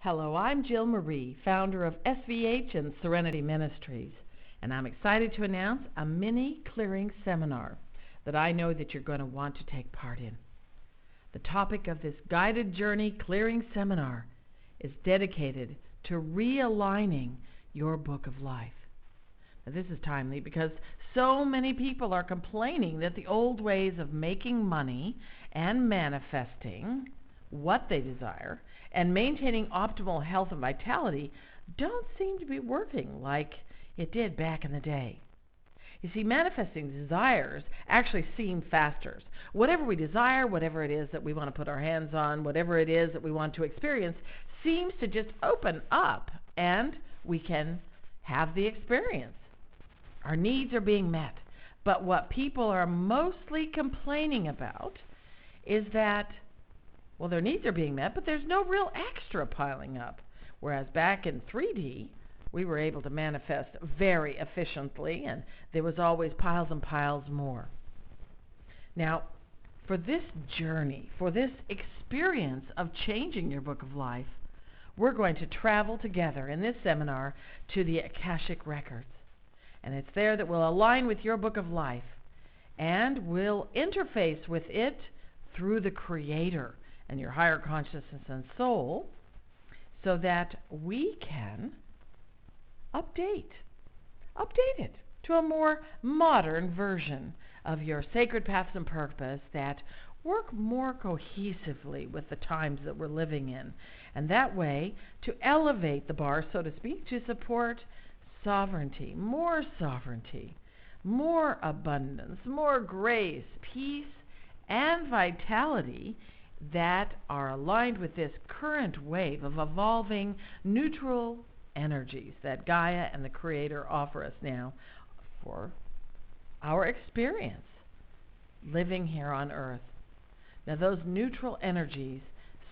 Hello, I'm Jill Marie, founder of SVH and Serenity Ministries, and I'm excited to announce a mini clearing seminar that I know that you're going to want to take part in. The topic of this guided journey clearing seminar is dedicated to realigning your book of life. Now, this is timely because so many people are complaining that the old ways of making money and manifesting what they desire and maintaining optimal health and vitality don't seem to be working like it did back in the day. You see, manifesting desires actually seem faster. Whatever we desire, whatever it is that we want to put our hands on, whatever it is that we want to experience, seems to just open up and we can have the experience. Our needs are being met. But what people are mostly complaining about is that, well, their needs are being met, but there's no real extra piling up. Whereas back in 3D, we were able to manifest very efficiently, and there was always piles and piles more. Now, for this journey, for this experience of changing your book of life, we're going to travel together in this seminar to the Akashic Records. And it's there that we'll align with your book of life, and we'll interface with it through the Creator and your higher consciousness and soul, so that we can update it to a more modern version of your sacred paths and purpose that work more cohesively with the times that we're living in, and that way to elevate the bar, so to speak, to support sovereignty, more abundance, more grace, peace, and vitality that are aligned with this current wave of evolving neutral energies that Gaia and the Creator offer us now for our experience living here on Earth. Now, those neutral energies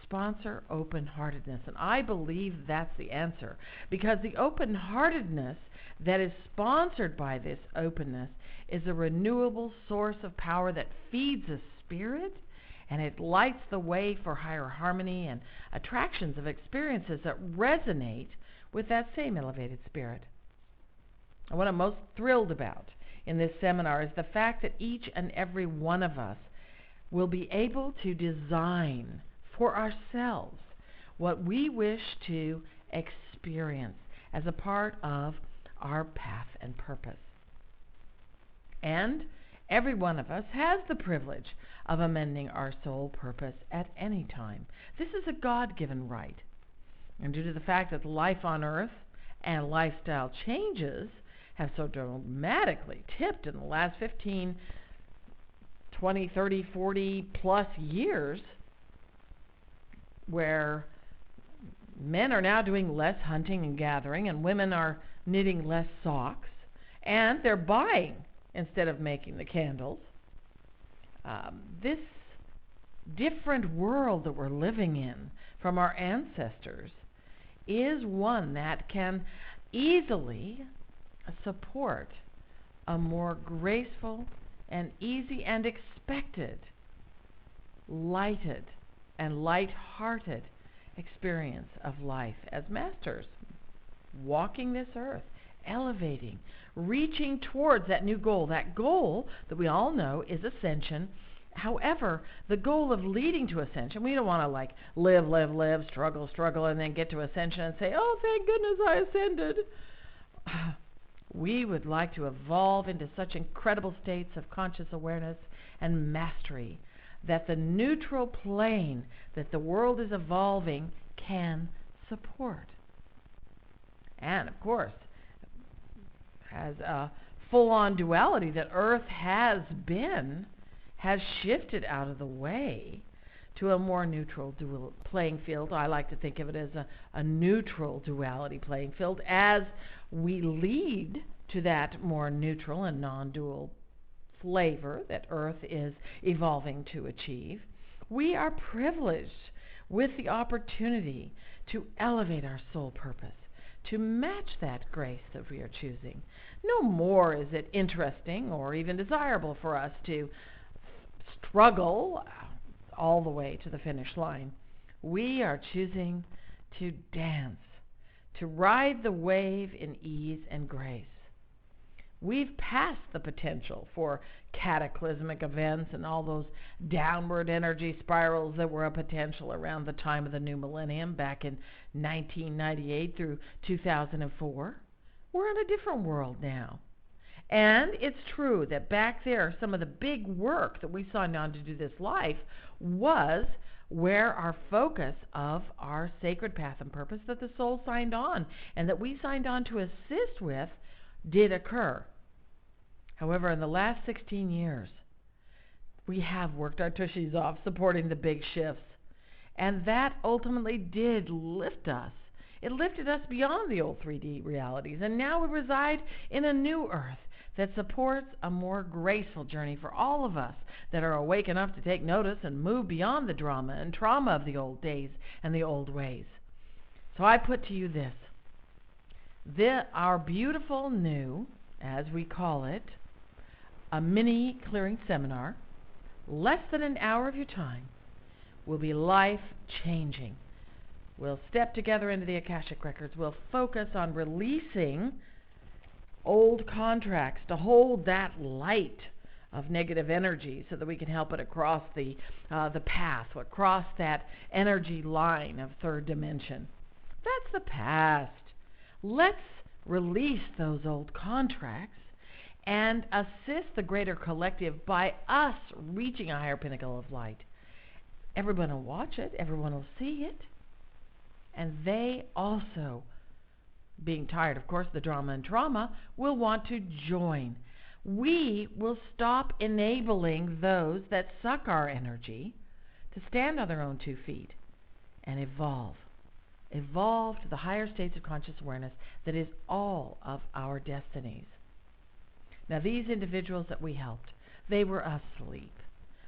sponsor open-heartedness, and I believe that's the answer, because the open-heartedness that is sponsored by this openness is a renewable source of power that feeds a spirit, and it lights the way for higher harmony and attractions of experiences that resonate with that same elevated spirit. And what I'm most thrilled about in this seminar is the fact that each and every one of us will be able to design for ourselves what we wish to experience as a part of our path and purpose. And every one of us has the privilege of amending our soul purpose at any time. This is a God-given right. And due to the fact that life on Earth and lifestyle changes have so dramatically tipped in the last 15, 20, 30, 40 plus years, where men are now doing less hunting and gathering and women are knitting less socks, and they're buying instead of making the candles. This different world that we're living in from our ancestors is one that can easily support a more graceful and easy and expected, lighted and light-hearted experience of life as masters, walking this earth, elevating, reaching towards that new goal. That goal that we all know is ascension. However, the goal of leading to ascension, we don't want to live, struggle, and then get to ascension and say, oh, thank goodness I ascended. We would like to evolve into such incredible states of conscious awareness and mastery that the neutral plane that the world is evolving can support. And, of course, as a full-on duality that Earth has shifted out of the way to a more neutral playing field. I like to think of it as a neutral duality playing field as we lead to that more neutral and non-dual flavor that Earth is evolving to achieve. We are privileged with the opportunity to elevate our soul purpose, to match that grace that we are choosing. No more is it interesting or even desirable for us to struggle all the way to the finish line. We are choosing to dance, to ride the wave in ease and grace. We've passed the potential for cataclysmic events and all those downward energy spirals that were a potential around the time of the new millennium back in 1998 through 2004. We're in a different world now. And it's true that back there, some of the big work that we signed on to do this life was where our focus of our sacred path and purpose that the soul signed on and that we signed on to assist with did occur. However, in the last 16 years, we have worked our tushies off supporting the big shifts, and that ultimately did lift us. It lifted us beyond the old 3D realities, and now we reside in a new earth that supports a more graceful journey for all of us that are awake enough to take notice and move beyond the drama and trauma of the old days and the old ways. So I put to you this. Our beautiful new, as we call it, a mini clearing seminar, less than an hour of your time, will be life-changing. We'll step together into the Akashic Records. We'll focus on releasing old contracts to hold that light of negative energy so that we can help it across the path, across that energy line of third dimension. That's the past. Let's release those old contracts and assist the greater collective by us reaching a higher pinnacle of light. Everyone will watch it. Everyone will see it. And they also, being tired, of course, the drama and trauma, will want to join. We will stop enabling those that suck our energy to stand on their own 2 feet and evolve. Evolve to the higher states of conscious awareness that is all of our destinies. Now, these individuals that we helped, they were asleep.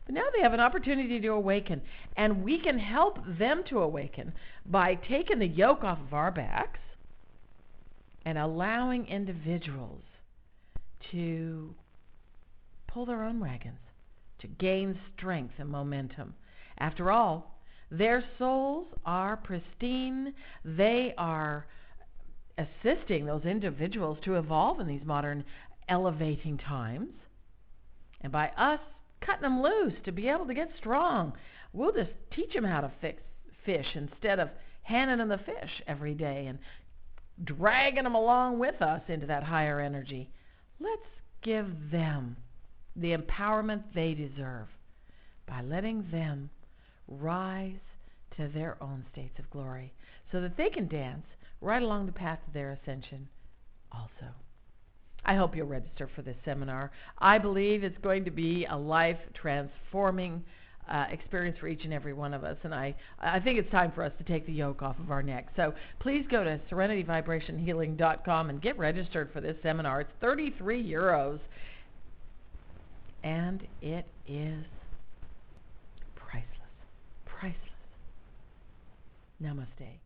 But now they have an opportunity to awaken, and we can help them to awaken by taking the yoke off of our backs and allowing individuals to pull their own wagons, to gain strength and momentum. After all, their souls are pristine. They are assisting those individuals to evolve in these modern elevating times. And by us cutting them loose to be able to get strong, we'll just teach them how to fix fish instead of handing them the fish every day and dragging them along with us into that higher energy. Let's give them the empowerment they deserve by letting them rise to their own states of glory so that they can dance right along the path of their ascension also. I hope you'll register for this seminar. I believe it's going to be a life-transforming experience for each and every one of us, and I think it's time for us to take the yoke off of our neck. So please go to serenityvibrationhealing.com and get registered for this seminar. It's €33, and it is priceless. Priceless. Namaste.